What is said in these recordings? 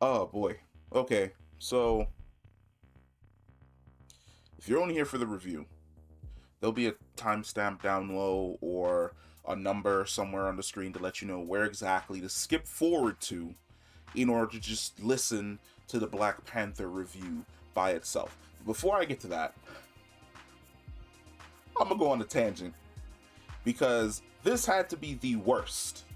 Oh boy. Okay. So if you're only here for the review, there'll be a timestamp down low or a number somewhere on the screen to let you know where exactly to skip forward to in order to just listen to the Black Panther review by itself. Before I get to that, I'm gonna go on a tangent because this had to be the worst.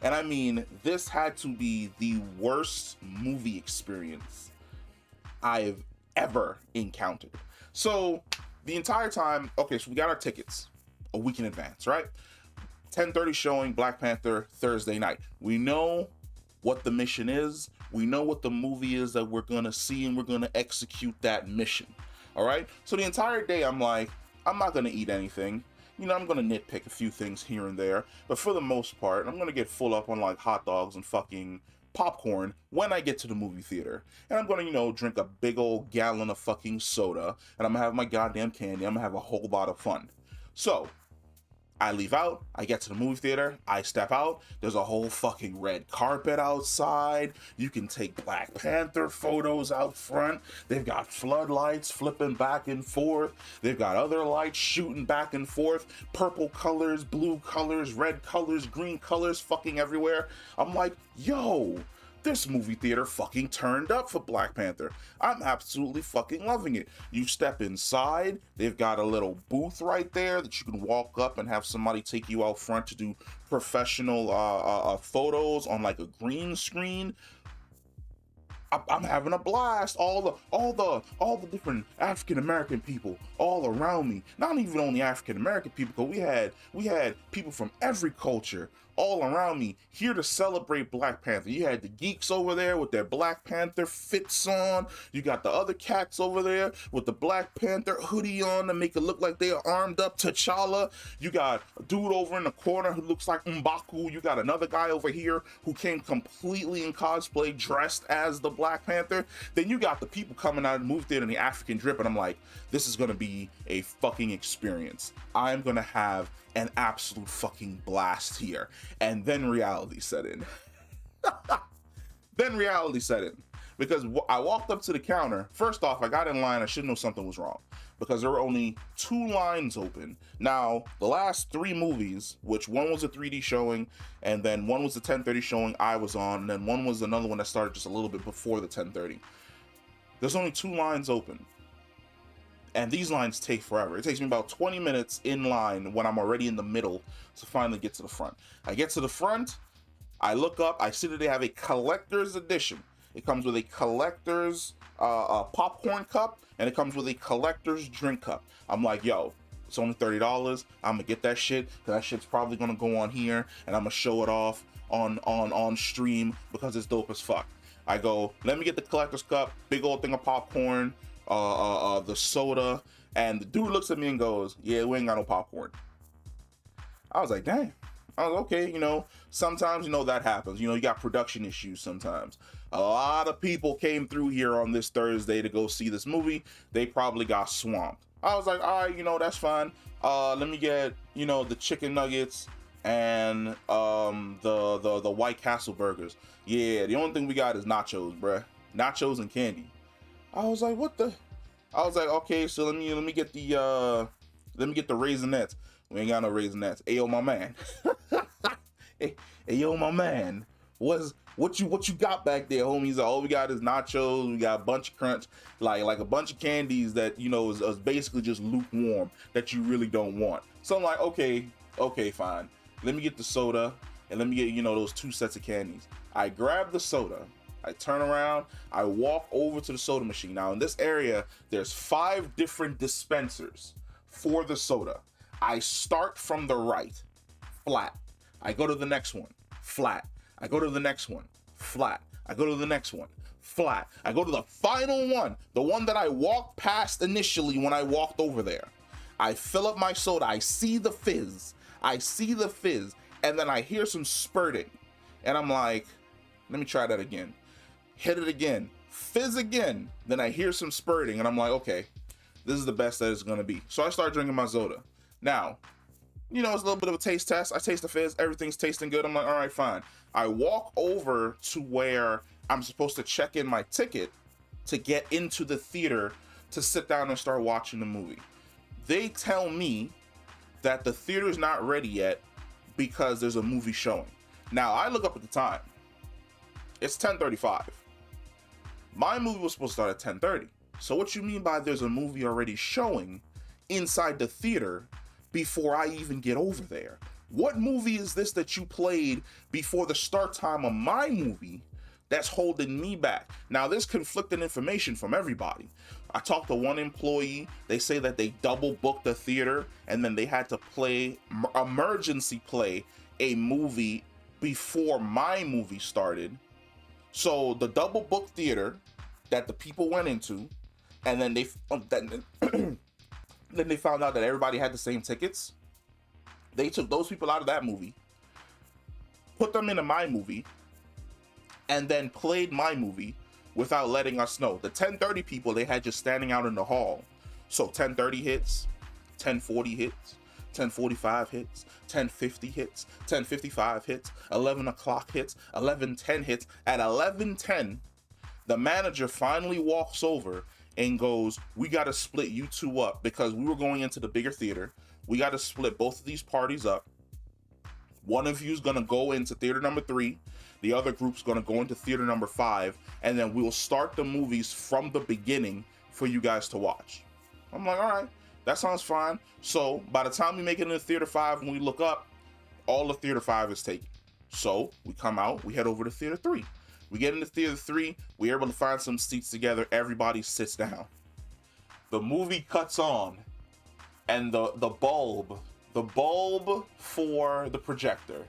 And I mean, this had to be the worst movie experience I've ever encountered. So, the entire time, okay, so we got our tickets a week in advance, right? 10:30 showing Black Panther Thursday night. We know what the mission is. We know what the movie is that we're going to see, and we're going to execute that mission. All right? So the entire day I'm like, I'm not going to eat anything. I'm going to nitpick a few things here and there, but for the most part, I'm going to get full up on like hot dogs and fucking popcorn when I get to the movie theater. And I'm going to, drink a big old gallon of fucking soda, and I'm going to have my goddamn candy. I'm going to have a whole lot of fun. So, I leave out, I get to the movie theater, I step out, there's a whole fucking red carpet outside. You can take Black Panther photos out front. They've got floodlights flipping back and forth. They've got other lights shooting back and forth. Purple colors, blue colors, red colors, green colors fucking everywhere. I'm like, yo, this movie theater fucking turned up for Black Panther. I'm absolutely fucking loving it. You step inside, they've got a little booth right there that you can walk up and have somebody take you out front to do professional photos on like a green screen. I'm having a blast. All the different African American people all around me. Not even only African American people, but we had people from every culture all around me here to celebrate Black Panther. You had the geeks over there with their Black Panther fits on. You got the other cats over there with the Black Panther hoodie on to make it look like they are armed up. T'Challa. You got a dude over in the corner who looks like M'Baku. You got another guy over here who came completely in cosplay dressed as the Black Panther. Then you got the people coming out of the movie theater in the African drip, and I'm like, this is gonna be a fucking experience. I'm gonna have an absolute fucking blast here. And then reality set in. Then reality set in. Because I walked up to the counter. First off, I got in line. I should know something was wrong. Because there were only 2 lines open. Now, the last 3 movies, which one was a 3D showing, and then one was a 10:30 showing I was on, and then one was another one that started just a little bit before the 10:30. There's only 2 lines open. And these lines take forever. It takes me about 20 minutes in line when I'm already in the middle to finally get to the front. I get to the front, I look up, I see that they have a collector's edition. It comes with a collector's popcorn cup, and it comes with a collector's drink cup. I'm like, yo, it's only $30. I'm gonna get that shit, because that shit's probably gonna go on here, and I'm gonna show it off on stream because it's dope as fuck. I go, let me get the collector's cup, big old thing of popcorn, the soda, and the dude looks at me and goes, yeah, we ain't got no popcorn. I was like, dang. I was okay, sometimes, that happens. You got production issues sometimes. A lot of people came through here on this Thursday to go see this movie. They probably got swamped. I was like, all right, that's fine. Let me get, the chicken nuggets and the White Castle burgers. Yeah, the only thing we got is nachos, bruh. Nachos and candy. I was like, what the? I was like, okay, so let me get the raisinets. We ain't got no raisinets. Ayo, my man. hey, yo, my man. What you got back there, homies? All we got is nachos. We got a bunch of crunch, like a bunch of candies that is basically just lukewarm that you really don't want. So I'm like, okay, fine. Let me get the soda and let me get those 2 sets of candies. I grab the soda. I turn around, I walk over to the soda machine. Now in this area, there's 5 different dispensers for the soda. I start from the right, flat. I go to the next one, flat. I go to the next one, flat. I go to the next one, flat. I go to the final one, the one that I walked past initially when I walked over there. I fill up my soda, I see the fizz, and then I hear some spurting. And I'm like, let me try that again. Hit it again, fizz again, then I hear some spurting, and I'm like, okay, this is the best that it's gonna be. So I start drinking my soda. Now, it's a little bit of a taste test. I taste the fizz, everything's tasting good. I'm like, all right, fine. I walk over to where I'm supposed to check in my ticket to get into the theater to sit down and start watching the movie. They tell me that the theater is not ready yet because there's a movie showing. Now, I look up at the time. It's 10:35. My movie was supposed to start at 10:30. So what you mean by there's a movie already showing inside the theater before I even get over there? What movie is this that you played before the start time of my movie that's holding me back? Now, there's conflicting information from everybody. I talked to one employee. They say that they double booked the theater and then they had to emergency play a movie before my movie started. So the double book theater that the people went into, and then then they found out that everybody had the same tickets. They took those people out of that movie, put them into my movie, and then played my movie without letting us know. The 10:30 people they had just standing out in the hall. So 10:30 hits, 10:40 hits, 10:45 hits, 10:50 hits, 10:55 hits, 11 o'clock hits, 11:10 hits. At 11:10, the manager finally walks over and goes, "We got to split you two up because we were going into the bigger theater. We got to split both of these parties up. One of you's going to go into theater number 3. The other group's going to go into theater number 5. And then we'll start the movies from the beginning for you guys to watch." I'm like, all right, that sounds fine. So by the time we make it into theater 5 and we look up, all of theater 5 is taken. So we come out, we head over to theater 3. We get into theater 3, we're able to find some seats together, everybody sits down. The movie cuts on, and the bulb for the projector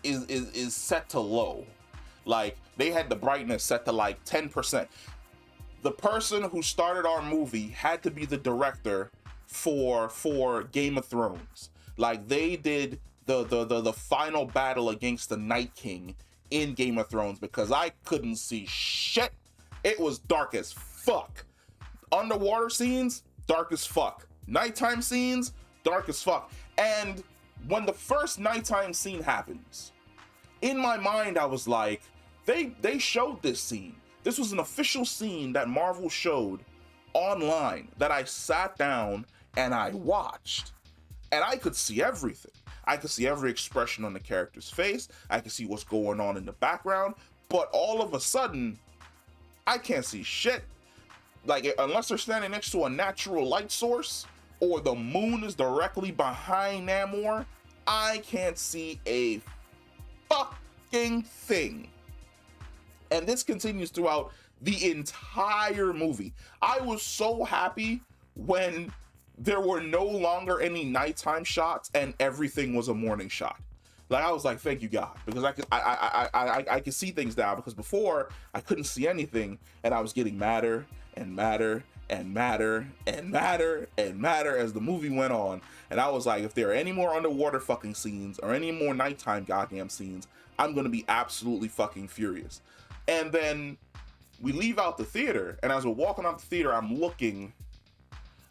is set to low. Like, they had the brightness set to like 10%. The person who started our movie had to be the director for Game of Thrones. Like, they did the final battle against the Night King in Game of Thrones because I couldn't see shit. It was dark as fuck. Underwater scenes, dark as fuck. Nighttime scenes, dark as fuck. And when the first nighttime scene happens, in my mind I was like, they showed this scene. This was an official scene that Marvel showed online that I sat down and I watched. And I could see everything. I could see every expression on the character's face. I could see what's going on in the background. But all of a sudden, I can't see shit. Like, unless they're standing next to a natural light source or the moon is directly behind Namor, I can't see a fucking thing. And this continues throughout the entire movie. I was so happy when there were no longer any nighttime shots and everything was a morning shot. Like, I was like, thank you God, because I could see things now, because before I couldn't see anything and I was getting madder and madder and madder and madder and madder as the movie went on. And I was like, if there are any more underwater fucking scenes or any more nighttime goddamn scenes, I'm gonna be absolutely fucking furious. And then we leave out the theater, and as we're walking out the theater, I'm looking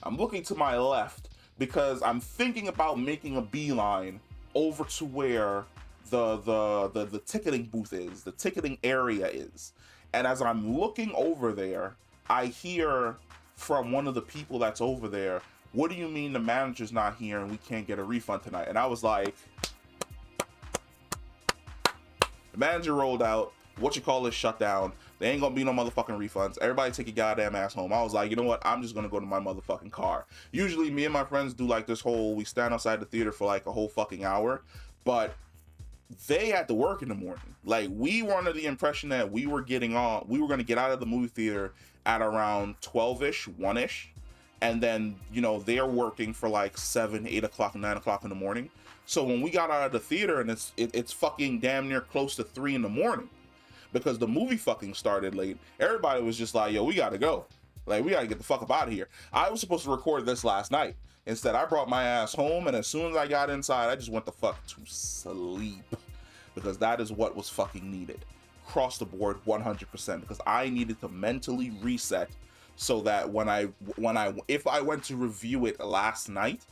to my left because I'm thinking about making a beeline over to where the ticketing booth is, the ticketing area is. And as I'm looking over there, I hear from one of the people that's over there, "What do you mean the manager's not here and we can't get a refund tonight?" And I was like, the manager rolled out, shut down. There ain't gonna be no motherfucking refunds. Everybody take your goddamn ass home. I was like, you know what? I'm just gonna go to my motherfucking car. Usually me and my friends do like this whole, we stand outside the theater for like a whole fucking hour, but they had to work in the morning. Like, we were under the impression that we were gonna get out of the movie theater at around 12-ish, 1-ish. And then, you know, they're working for like 7, 8 o'clock, 9 o'clock in the morning. So when we got out of the theater and it's fucking damn near close to 3 in the morning, because the movie fucking started late, everybody was just like, yo, we gotta go. Like, we gotta get the fuck up out of here. I was supposed to record this last night. Instead, I brought my ass home, and as soon as I got inside, I just went the fuck to sleep. Because that is what was fucking needed. Across the board, 100%. Because I needed to mentally reset so that if I went to review it last night,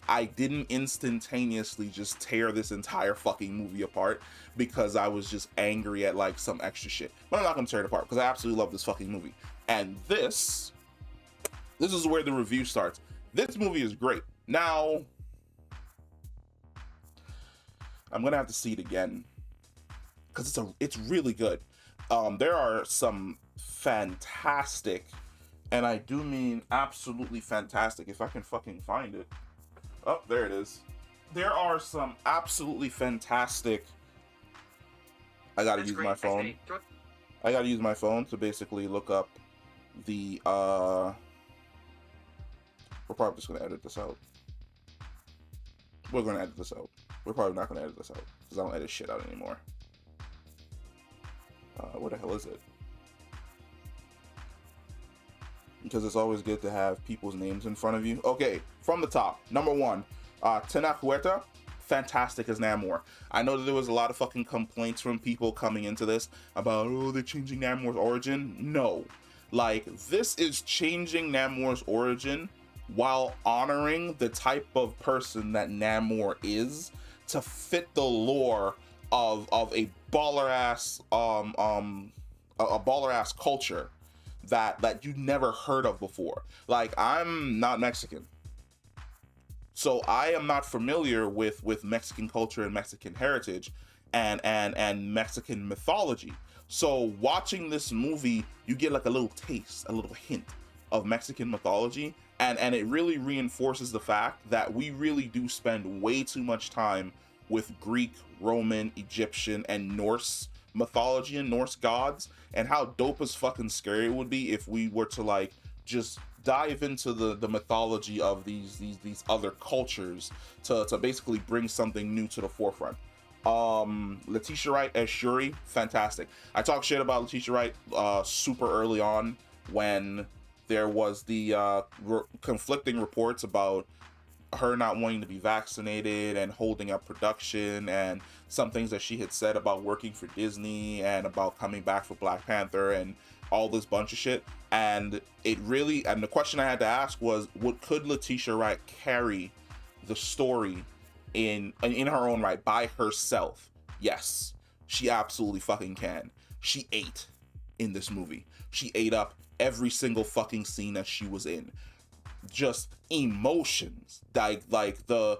I didn't instantaneously just tear this entire fucking movie apart because I was just angry at like some extra shit. But I'm not gonna tear it apart because I absolutely love this fucking movie. And this is where the review starts. This movie is great. Now, I'm gonna have to see it again because it's really good. There are some fantastic, and I do mean absolutely fantastic, if I can fucking find it. Oh, there it is. There are some absolutely fantastic. I gotta use my phone. I gotta use my phone to basically look up the we're probably just gonna edit this out. We're gonna edit this out. We're probably not gonna edit this out because I don't edit shit out anymore. What the hell is it? Because it's always good to have people's names in front of you. Okay, from the top, number one, Tena Huerta, fantastic as Namor. I know that there was a lot of fucking complaints from people coming into this about, oh, they're changing Namor's origin. No, like, this is changing Namor's origin while honoring the type of person that Namor is to fit the lore of a baller ass a baller ass culture that you never heard of before. Like, I'm not Mexican, so I am not familiar with Mexican culture and Mexican heritage and Mexican mythology. So watching this movie, you get like a little taste, a little hint of Mexican mythology, and it really reinforces the fact that we really do spend way too much time with Greek, Roman, Egyptian, and Norse mythology and Norse gods, and how dope as fucking scary it would be if we were to like just dive into the mythology of these other cultures to basically bring something new to the forefront. Letitia Wright as Shuri, fantastic. I talked shit about Letitia Wright super early on when there was the conflicting reports about her not wanting to be vaccinated and holding up production, and some things that she had said about working for Disney and about coming back for Black Panther and all this bunch of shit. And it really, and the question I had to ask was, could Letitia Wright carry the story in her own right by herself? Yes, she absolutely fucking can. She ate in this movie. She ate up every single fucking scene that she was in. Just emotions, like the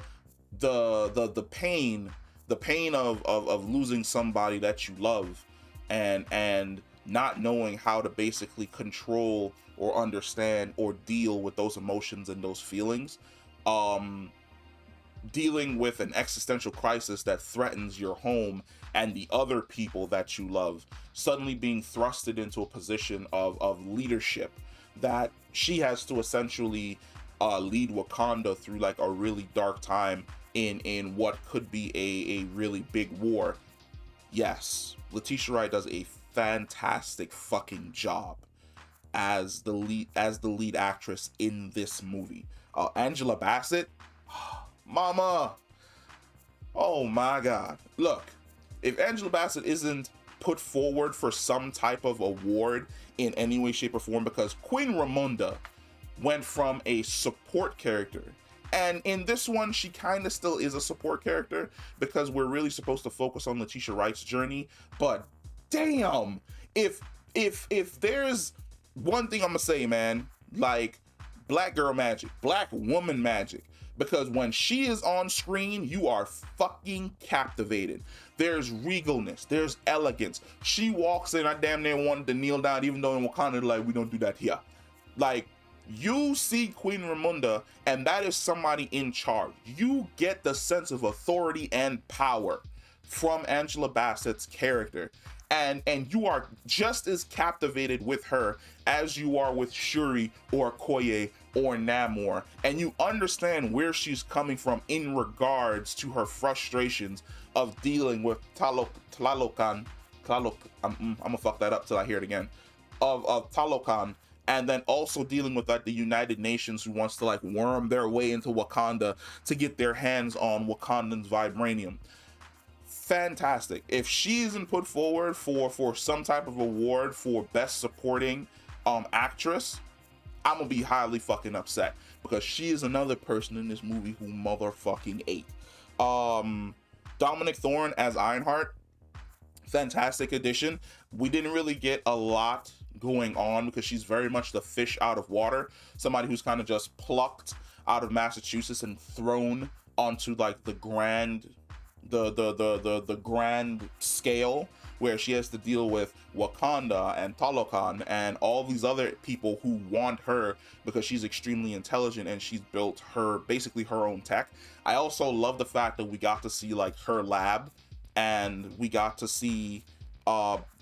pain of losing somebody that you love, and not knowing how to basically control or understand or deal with those emotions and those feelings, dealing with an existential crisis that threatens your home and the other people that you love, suddenly being thrusted into a position of leadership that she has to essentially lead Wakanda through like a really dark time in what could be a really big war. Yes, Letitia Wright does a fantastic fucking job as the lead actress in this movie. Angela Bassett, mama, oh my god. Look, if Angela Bassett isn't put forward for some type of award in any way, shape, or form, because Queen Ramonda went from a support character, and in this one she kind of still is a support character because we're really supposed to focus on Letitia Wright's journey. But damn, if there's one thing I'm gonna say, man, like, black girl magic, black woman magic, because when she is on screen, you are fucking captivated. There's regalness, there's elegance. She walks in, I damn near wanted to kneel down, even though in Wakanda, like, we don't do that here. Like, you see Queen Ramonda, and that is somebody in charge. You get the sense of authority and power from Angela Bassett's character, and you are just as captivated with her as you are with Shuri or Okoye or Namor, and you understand where she's coming from in regards to her frustrations of dealing with Talokan. I'm gonna fuck that up till I hear it again. Of Talokan, and then also dealing with like the United Nations, who wants to like worm their way into Wakanda to get their hands on Wakandan's vibranium. Fantastic. If she isn't put forward for some type of award for best supporting actress, I'm gonna be highly fucking upset because she is another person in this movie who motherfucking ate. Dominic Thorne as Ironheart, fantastic addition. We didn't really get a lot going on because she's very much the fish out of water, somebody who's kind of just plucked out of Massachusetts and thrown onto like the grand the grand scale, where she has to deal with Wakanda and Talokan and all these other people who want her because she's extremely intelligent and she's built her basically her own tech. I also love the fact that we got to see like her lab, and we got to see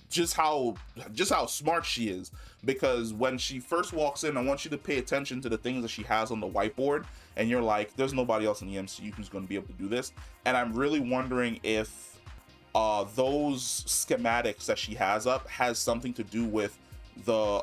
just how smart she is, because when she first walks in, I want you to pay attention to the things that she has on the whiteboard, and you're like, there's nobody else in the MCU who's going to be able to do this. And I'm really wondering if those schematics that she has up has something to do with the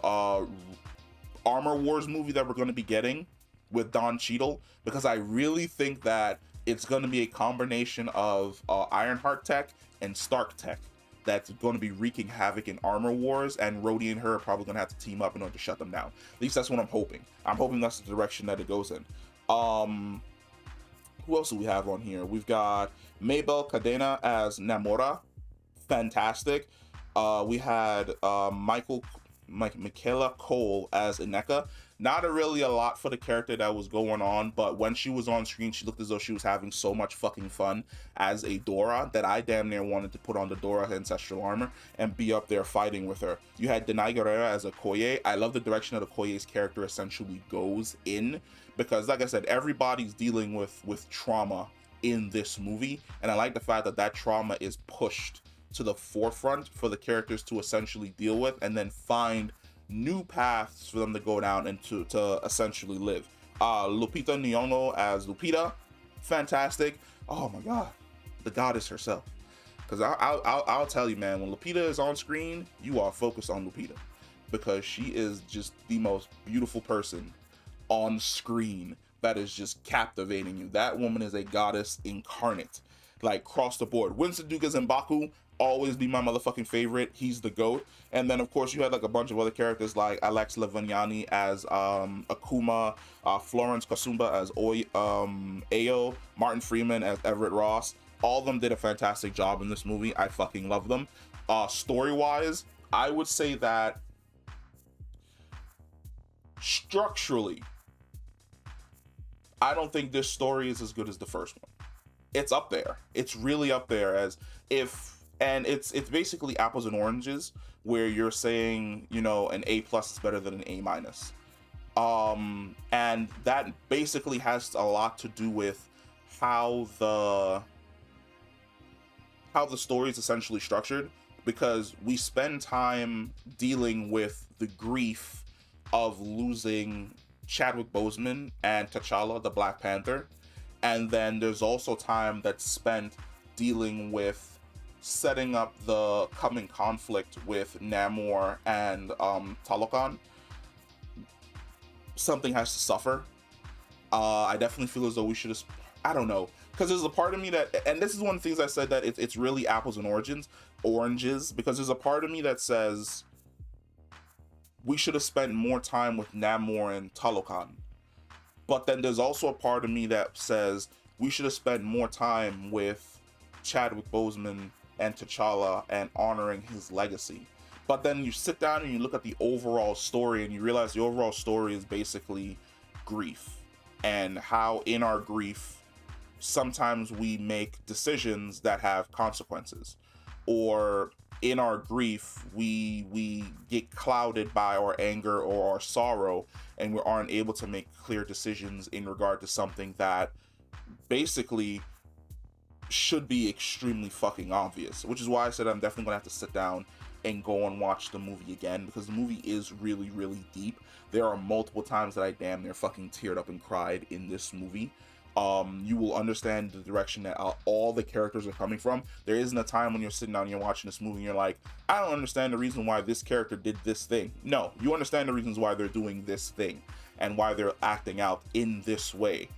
Armor Wars movie that we're going to be getting with Don Cheadle, because I really think that it's going to be a combination of Ironheart tech and Stark tech that's going to be wreaking havoc in Armor Wars, and Rhodey and her are probably going to have to team up in order to shut them down. At least that's what I'm hoping. I'm hoping that's the direction that it goes in. Who else do we have on here? We've got Mabel Cadena as Namora. Fantastic. We had Michaela Cole as Ineka. Not really a lot for the character that was going on, but when she was on screen, she looked as though she was having so much fucking fun as a Dora that I damn near wanted to put on the Dora ancestral armor and be up there fighting with her. You had Denai Guerrera as a Okoye. I love the direction that Okoye's character essentially goes in, because like I said, everybody's dealing with trauma in this movie, and I like the fact that that trauma is pushed to the forefront for the characters to essentially deal with, and then find new paths for them to go down and to essentially live. Lupita Nyong'o as Lupita, fantastic. Oh my god, the goddess herself. Because I'll tell you, man, when Lupita is on screen, you are focused on Lupita, because she is just the most beautiful person on screen that is just captivating you. That woman is a goddess incarnate, like across the board. Winston Dukas and Baku always be my motherfucking favorite. He's the GOAT. And then of course you had like a bunch of other characters like Alex Levignani as Akuma, Florence Kasumba as Ayo, Martin Freeman as Everett Ross. All of them did a fantastic job in this movie. I fucking love them. Story-wise, I would say that structurally, I don't think this story is as good as the first one. It's up there. It's really up there, as if, and it's basically apples and oranges, where you're saying, you know, an A+ is better than an A-. And that basically has a lot to do with how the story is essentially structured, because we spend time dealing with the grief of losing Chadwick Boseman and T'Challa, the Black Panther, and then there's also time that's spent dealing with setting up the coming conflict with Namor and Talokan. Something has to suffer. I definitely feel as though we should have, I don't know, because there's a part of me that, and this is one of the things I said, that it's really apples and oranges, because there's a part of me that says we should have spent more time with Namor and Talokan. But then there's also a part of me that says we should have spent more time with Chadwick Boseman and T'Challa and honoring his legacy. But then you sit down and you look at the overall story and you realize the overall story is basically grief, and how in our grief sometimes we make decisions that have consequences, or in our grief we get clouded by our anger or our sorrow, and we aren't able to make clear decisions in regard to something that basically should be extremely fucking obvious. Which is why I said I'm definitely gonna have to sit down and go and watch the movie again, because the movie is really, really deep. There are multiple times that I damn near fucking teared up and cried in this movie. You will understand the direction that all the characters are coming from. There isn't a time when you're sitting down and you're watching this movie and you're like, I don't understand the reason why this character did this thing. No, you understand the reasons why they're doing this thing and why they're acting out in this way.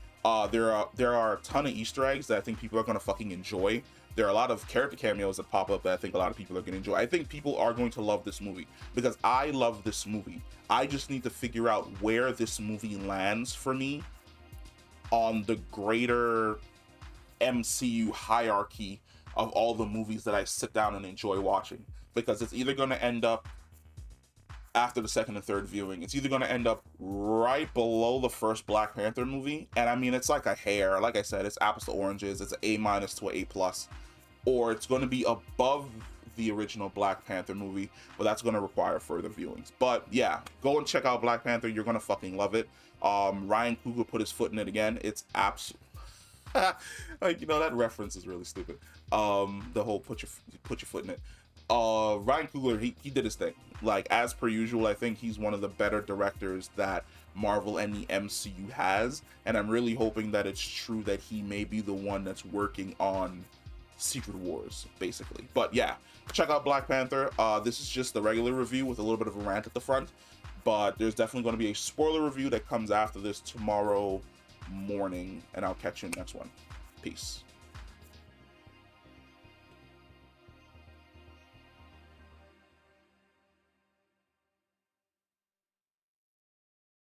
There are a ton of Easter eggs that I think people are gonna fucking enjoy There are a lot of character cameos that pop up that I think a lot of people are going to enjoy. I think people are going to love this movie because I love this movie. I just need to figure out where this movie lands for me on the greater MCU hierarchy of all the movies that I sit down and enjoy watching. Because it's either going to end up after the second and third viewing, it's either going to end up right below the first Black Panther movie, and I mean, it's like a hair. Like I said, it's apples to oranges. It's an A- to an A+, or it's going to be above the original Black Panther movie, but that's going to require further viewings. But yeah, go and check out Black Panther. You're going to fucking love it. Ryan Coogler put his foot in it again. It's like, you know, that reference is really stupid. The whole put your foot in it. Ryan Coogler, he did his thing. Like, as per usual, I think he's one of the better directors that Marvel and the MCU has, and I'm really hoping that it's true that he may be the one that's working on Secret Wars, basically. But yeah, check out Black Panther. This is just the regular review with a little bit of a rant at the front, but there's definitely going to be a spoiler review that comes after this tomorrow morning, and I'll catch you in the next one. Peace.